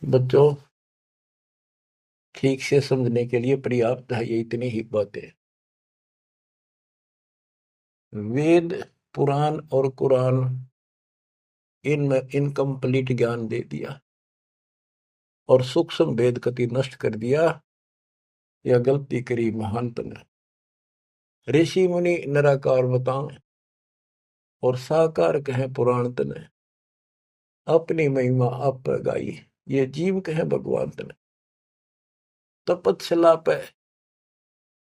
बच्चों, ठीक से समझने के लिए पर्याप्त है ये इतनी ही बातें। वेद, पुराण और कुरान, इनमें इनकम्प्लीट ज्ञान दे दिया और सूक्ष्म भेद कति नष्ट कर दिया। यह गलती करी महंत ने। ऋषि मुनि निराकार बताएं और साकार कहें पुराण तने, अपनी महिमा आप गाई, ये जीव कहें भगवान तने। तपस्या पे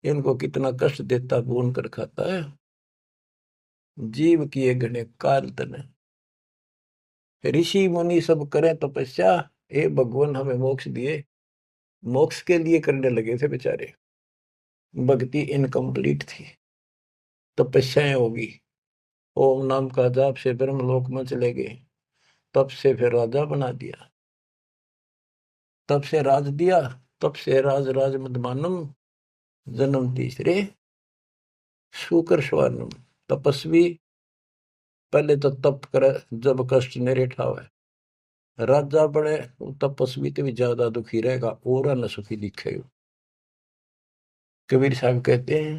इनको कितना कष्ट देता, भून कर खाता है, जीव किए गणे काल तने। ऋषि मुनि सब करें तपस्या, हे भगवान हमें मोक्ष दिए, मोक्ष के लिए करने लगे थे बेचारे, भक्ति इनकम्प्लीट थी, तपस्याएं होगी, ओम नाम का जाप से ब्रह्मलोक में चले गए, तब से फिर राजा बना दिया, तब से राज दिया, तब से राज राज मदमानम, जन्म तीसरे शुकर स्वानम। तपस्वी पहले तो तप करे जब कष्ट निरे ठावे, राजा बड़े तपस्वी तो भी ज्यादा दुखी रहेगा और न सुखी दिखेगा। कबीर साहब कहते हैं,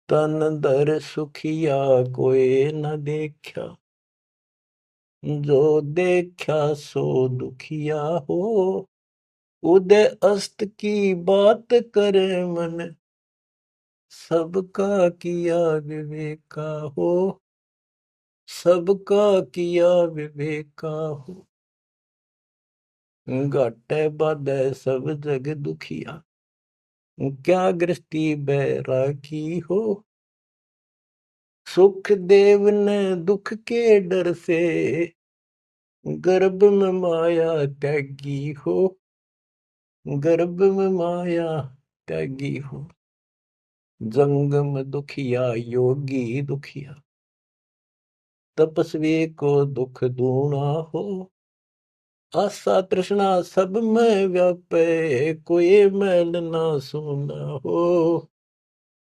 तन दर सुखिया कोई न देखा, जो देखा सो दुखिया हो, उदय अस्त की बात करे मन, सबका किया विवेका हो, सबका किया विवेका हो। घाटे बाधे सब जग दुखिया, क्या गृहस्थी बैरागी हो, सुख देव ने दुख के डर से, गर्भ में माया त्यागी हो, गर्भ में माया त्यागी हो। जंगम दुखिया योगी दुखिया, तपस्वी को दुख दूना हो। आशा तृष्णा सब में व्यापे, कोई मैल ना सुना हो,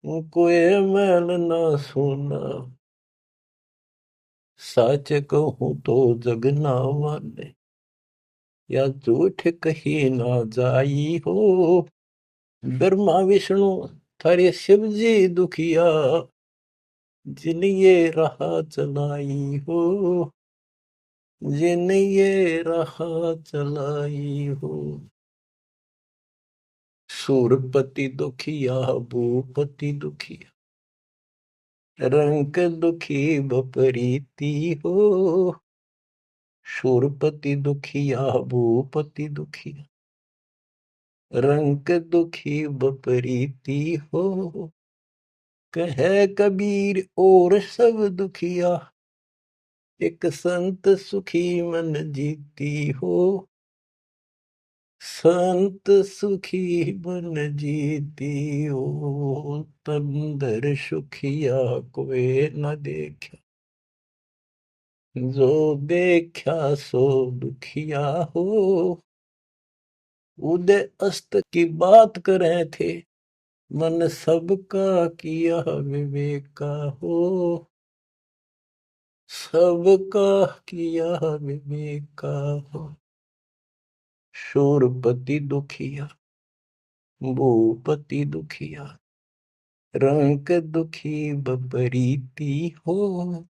कोई मैल ना सुना। सच कहूं तो जग ना माने, या झूठ कही ना जाई हो। ब्रह्मा विष्णु थारे शिव जी दुखिया, जिन ये राह चलाई हो, जिन ये राह चलाई हो। सूरपति दुखिया भूपति दुखिया, रंक दुखी बपरीती हो। सूरपति दुखिया भूपति दुखिया, रंक दुखी बपरीती हो। कहे कबीर और सब दुखिया, एक संत सुखी मन जीती हो। संत सुखी मन जीती हो, तंदर सुखिया कोई न देखा, जो देखा सो दुखिया हो। उदय अस्त की बात करे थे, मन सबका किया विवेका हो। सबका किया विवेका हो। शूरपति दुखिया भूपति दुखिया, रंक दुखी बपरीती हो।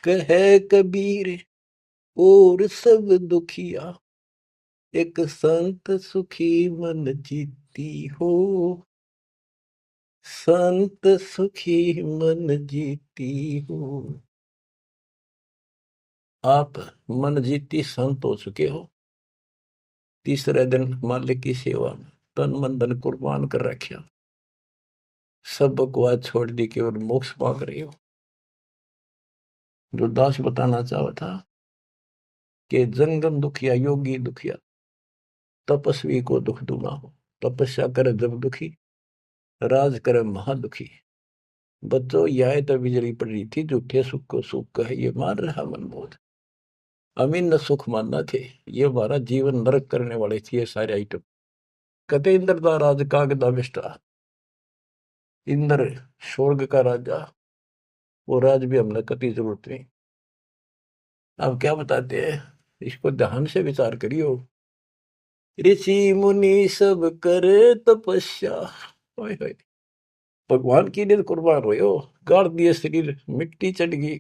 कहे कबीर और सब दुखिया, एक संत सुखी मन जीती हो। संत सुखी मन जीती हो। आप मन जीती संत हो चुके हो। तीसरे दिन मालिक की सेवा में तन मन धन कुर्बान कर रखा, सब बकवास छोड़ दी, केवल मोक्ष मांग रही हो। जो दास बताना चाहा था कि जंगम दुखिया योगी दुखिया, तपस्वी को दुख दूना हो। तपस्या करे जब दुखी, राज करे महादुखी। बच्चों यह तो बिजली पड़ रही थी, झूठे सुख को सुख कहे ये मान रहा मनमोद। अमीन न सुख मानना थे, ये हमारा जीवन नरक करने वाले थे ये सारे आइटम। कते इंद्र का राज कागदा बिष्टा, इंद्र स्वर्ग का राजा, वो राज भी हमने कति जरूरत नहीं। अब क्या बताते हैं, इसको ध्यान से विचार करियो। ऋषि मुनि सब करे तपस्या, ओए होए, भगवान की लिए कुर्बान हो, गाड़ दिए शरीर, मिट्टी चढ़ गई,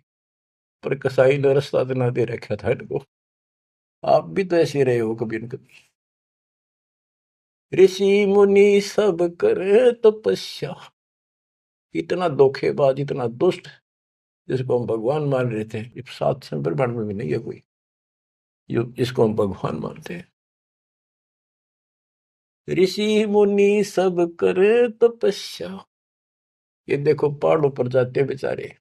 पर कसाई ने रास्ता ना दे रखा था इनको। आप भी तो ऐसे रहे हो कभी न कभी। ऋषि मुनि सब करे तपस्या, इतना धोखेबाज इतना दुष्ट जिसको हम भगवान मान रहे थे, इस सात संप्रमण में भी नहीं है कोई जो इसको हम भगवान मानते हैं। ऋषि मुनि सब करे तपस्या, ये देखो पहाड़ों पर जाते हैं बेचारे,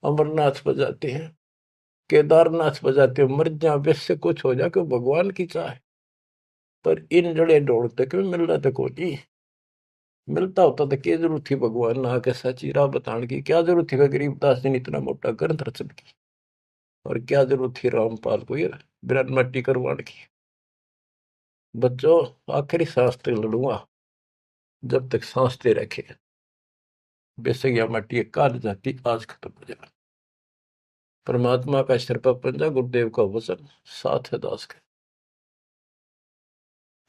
अमरनाथ पर जाते हैं, केदारनाथ पर जाते हैं, मर जा वैसे कुछ हो जाए भगवान की चाह, पर इन जड़े ढोड़ते क्यों मिल रहा था कोई। मिलता होता तो क्या जरूरत थी भगवान ना के सच्ची राह बताने की, क्या जरूरत थी गरीबदास जी ने इतना मोटा ग्रंथ रचन की, और क्या जरूरत थी रामपाल को ये बिरन मट्टी करवाने की। बच्चों आखिरी सांस तक लड़ूंगा, जब तक सांस दे रखे, बेशक यह मट्टी काल जाती आज खत्म हो जाए। परमात्मा का सिर पर पंजा, गुरुदेव का वचन साथ है दास का।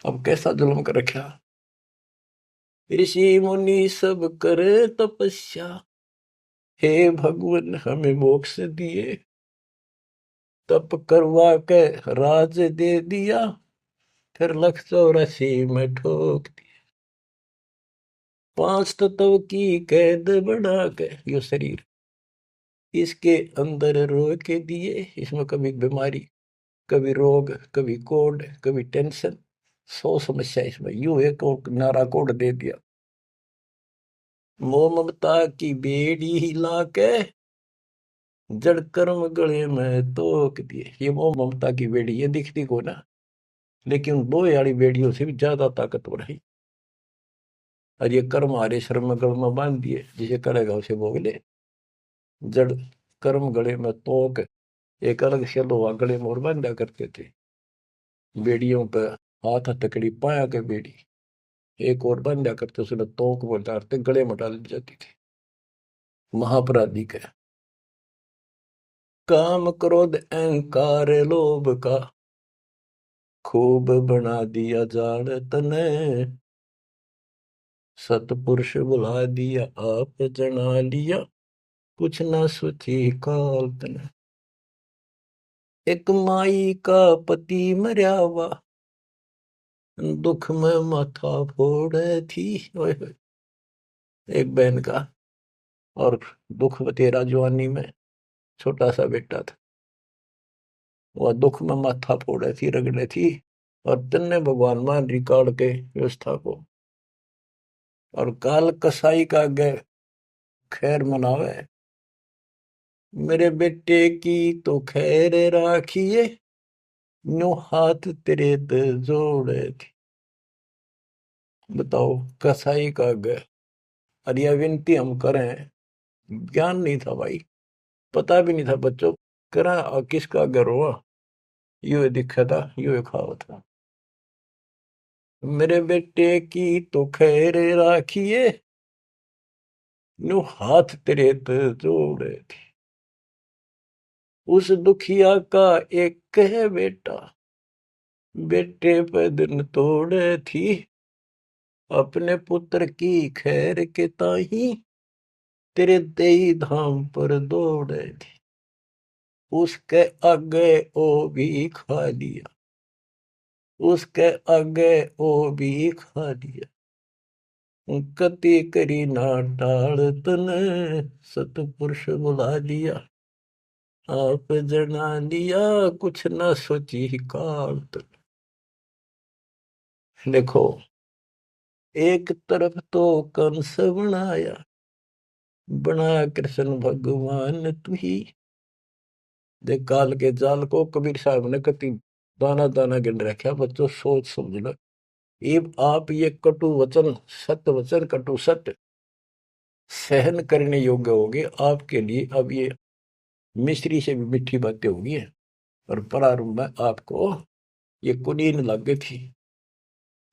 अब कैसा जुल्म कर रखा। ऋषि मुनि सब करे तपस्या, हे भगवान हमें मोक्ष दिए। तप करवा के राज दे दिया, फिर 184 में ठोक दिया। 5 तत्व की कैद बढ़ा के यो शरीर इसके अंदर रोक के दिए। इसमें कभी बीमारी, कभी रोग, कभी कोढ़, कभी टेंशन, 100 समस्या इसमें। यूं एक और नारा कोड दे दिया, मोह ममता की बेड़ी हिला के जड़ कर्म गले में तोक दिए। ये मोह ममता की बेड़ी ये दिखती को ना, लेकिन दो यारी बेड़ियों से भी ज्यादा ताकतवर है। और ये कर्म हमारे श्रम गल में बांध दिए, जिसे करेगा उसे भोग ले। जड़ कर्म गले में तोक, एक अलग से लोहा गले में और बांधा करते थे। बेड़ियों पे हाथ हथकड़ी पाया के बेड़ी एक और बांधा करते, उसने तोक बोलते गले में डाल दी जाती थी। महापराधी के काम क्रोध अहंकार लोभ का खूब बना दिया जाड़ तने, सतपुरुष बुला दिया आप जना लिया कुछ न सोची काल तने। एक माई का पति मरया हुआ दुख में माथा फोड़े थी। ओए होए। एक बहन का और दुख तेरा जवानी में छोटा सा बेटा था, वह दुख में माथा फोड़े थी, रगड़े थी। और तन्ने भगवान मान रिकॉर्ड के व्यवस्था को, और काल कसाई का आगे खैर मनावे। मेरे बेटे की तो खैर राखिए, नो हाथ तेरे ते जोड़े थी। बताओ, कसाई का आगे। और यह विनती हम करें, ज्ञान नहीं था भाई, पता भी नहीं था बच्चों, करा और किसका आगे रोआ। यू दिखा था, यू खावा था। मेरे बेटे की तो खैर राखिए, नो हाथ तेरे ते जोड़े थी। उस दुखिया का एक है बेटा, बेटे पे दिन तोड़े थी। अपने पुत्र की खैर के ताही तेरे देई धाम पर दौड़े थी। उसके आगे ओ भी खा लिया, उसके आगे ओ भी खा लिया। कति करी ना टाल तने, सतपुरुष बुला लिया आप जना लिया कुछ न सोची काल तन। देखो, एक तरफ तो कंस बनाया, बनाया कृष्ण भगवान तू ही। देख काल के जाल को कबीर साहब ने कति दाना दाना गिन रखा। बच्चों सोच समझ लो, अब आप ये कटु वचन, सत्य वचन कटु सत्य सहन करने योग्य होगे आपके लिए। अब ये मिश्री से भी मीठी बातें होगी। और प्रारंभ में आपको ये कुनीन लग गई थी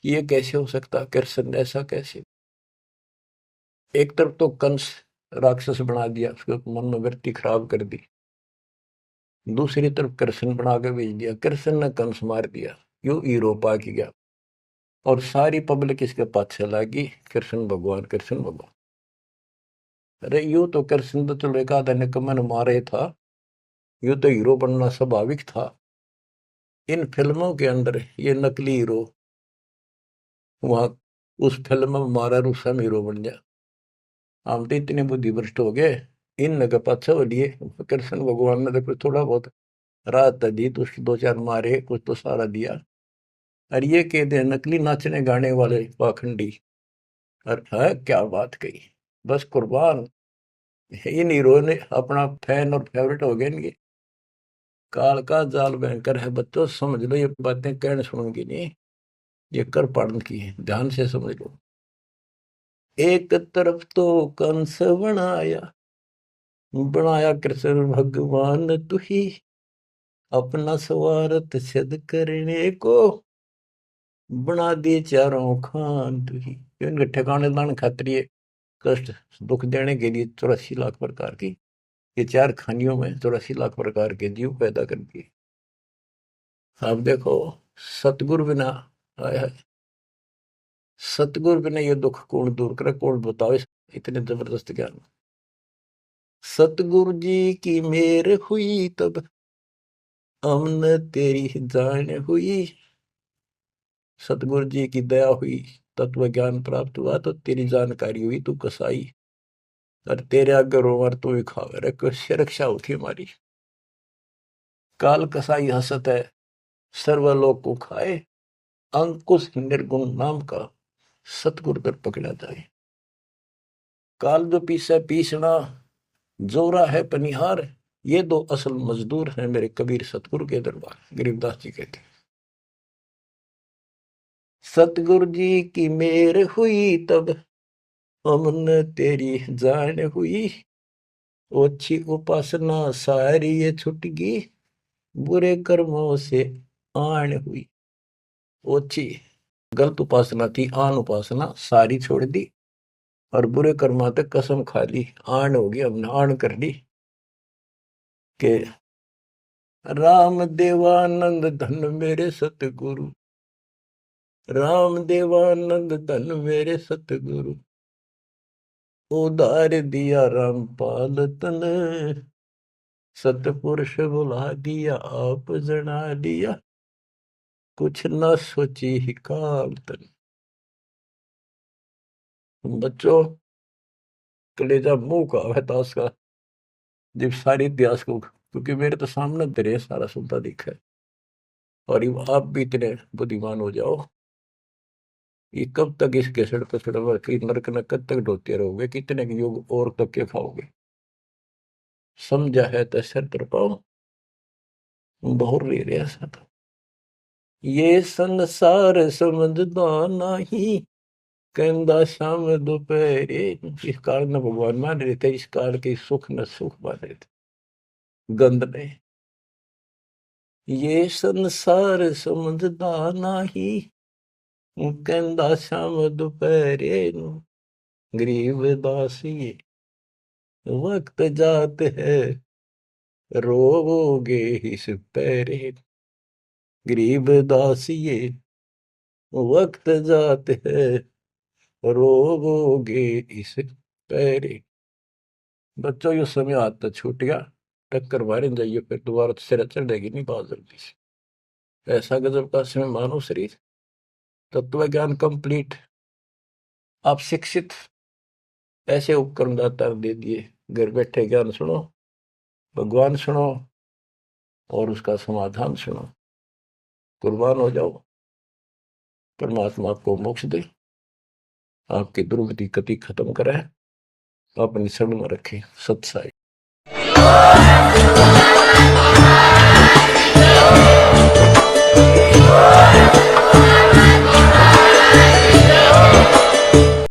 कि ये कैसे हो सकता, कृष्ण ऐसा कैसे। एक तरफ तो कंस राक्षस बना दिया, उसके मन में वृत्ति खराब कर दी। दूसरी तरफ कृष्ण बना के भेज दिया, कृष्ण ने कंस मार दिया। यू हीरो पा की गया, और सारी पब्लिक इसके पाछे लगी, कृष्ण भगवान कृष्ण भगवान। अरे यू तो कृष्ण तो चलो एक आधा निकम्मन मारे था, यू तो हीरो बनना स्वाभाविक था। इन फिल्मों के अंदर ये नकली हीरो वहां उस फिल्म में मारा रूसा में हीरो बन गया। हम तो इतने बुद्धि भ्रष्ट हो गए, इन लगे पाछा हो लिए। कृष्ण भगवान ने देखो थोड़ा बहुत राहत दी, तो उसकी दो चार मारे, कुछ तो सारा दिया। और ये कहते हैं नकली नाचने गाने वाले पाखंडी। और है क्या बात कही, बस कुर्बान। इन हीरो ने अपना फैन और फेवरेट हो गए इनके। काल का जाल भयंकर है बच्चों, समझ लो। ये बातें कहने सुनूंगी नहीं, ये कर पढ़ने की है, ध्यान से समझ लो। एक तरफ तो कंस बनाया, बनाया कृष्ण भगवान तू ही। अपना स्वार्थ सिद्ध करने को बना दिए चारों खान तू ही। इनके ठिकाने लाने खातिर ये कष्ट दुख देने के लिए 84 लाख प्रकार की, ये चार खानियों में 84 लाख प्रकार के जीव पैदा कर दिए। अब देखो, सतगुरु बिना, आया है, सतगुरु बिना ये दुख कौन दूर करे, कौन बताओ इतने जबरदस्त ज्ञान। सतगुरु जी की मेर हुई तब हमने तेरी जान हुई। सतगुरु जी की दया हुई, तत्व ज्ञान प्राप्त हुआ, तो तेरी जानकारी हुई, तू कसाई। और तेरे आगे रोवर तू ही खावे रे, कैसे रक्षा होती हमारी। काल कसाई हसत है, सर्वलोक को खाए। अंकुश निर्गुण नाम का सतगुरु कर पकड़ा जाए। काल जो पीसे पीसना, जोरा है पनिहार, ये दो असल मजदूर हैं मेरे कबीर सतगुरु के दरबार। गरीबदास जी कहते हैं, सतगुरु जी की मेर हुई तब हमने तेरी जान हुई, ओछी उपासना सारी ये छुट गई, बुरे कर्मों से आन हुई। ओछी गलत उपासना थी, आन उपासना सारी छोड़ दी, और बुरे कर्मा तक कसम खा ली, आन होगी, हमने आन कर ली के राम देवानंद धन मेरे सतगुरु, राम देवानंद धन मेरे सतगुरु, उधार दिया रामपाल तन, सतपुरुष बुला दिया आप जना दिया, कुछ न सोची ही काल तन। बच्चों, कलेजा मुंह का है ताश का, जब सारी इतिहास को, क्योंकि मेरे तो सामने तेरे सारा सुनता दिखा है, और ये आप भी इतने बुद्धिमान हो जाओ, ये कब तक इस केसड़ पे चढ़वा के नरक न कब तक ढोते रहोगे, कितने युग और तक के खाओगे। समझा है तो सर तर पाओ, बहुर ले रहा सा तो ये संसार समझदा नहीं, कहंदा शाम दोपहरे। इस काल न भगवान मान रहे थे, इस काल के सुख न सुख मान रहे थे गंद ने। ये संसार समझदा नहीं, कहंदा शाम दोपहरे, गरीब दासी वक्त जात है, रोगे इस पैरे। गरीब दासिये वक्त जात है, रोगे इस पैरे। बच्चों ये समय आता छूट गया, टक्कर मारे जाइए, फिर दोबारा तो सिर चढ़ेगी नहीं बहुत जल्दी से। ऐसा गजब का समय मानो शरीर, तत्व ज्ञान कंप्लीट, आप शिक्षित, ऐसे उपकरण दाता दे दिए, घर बैठे ज्ञान सुनो, भगवान सुनो, और उसका समाधान सुनो, कुर्बान हो जाओ, परमात्मा आपको मोक्ष दे, आपकी दुर्गति कति खत्म करे, अपनी शरण में रखे। सत्साई।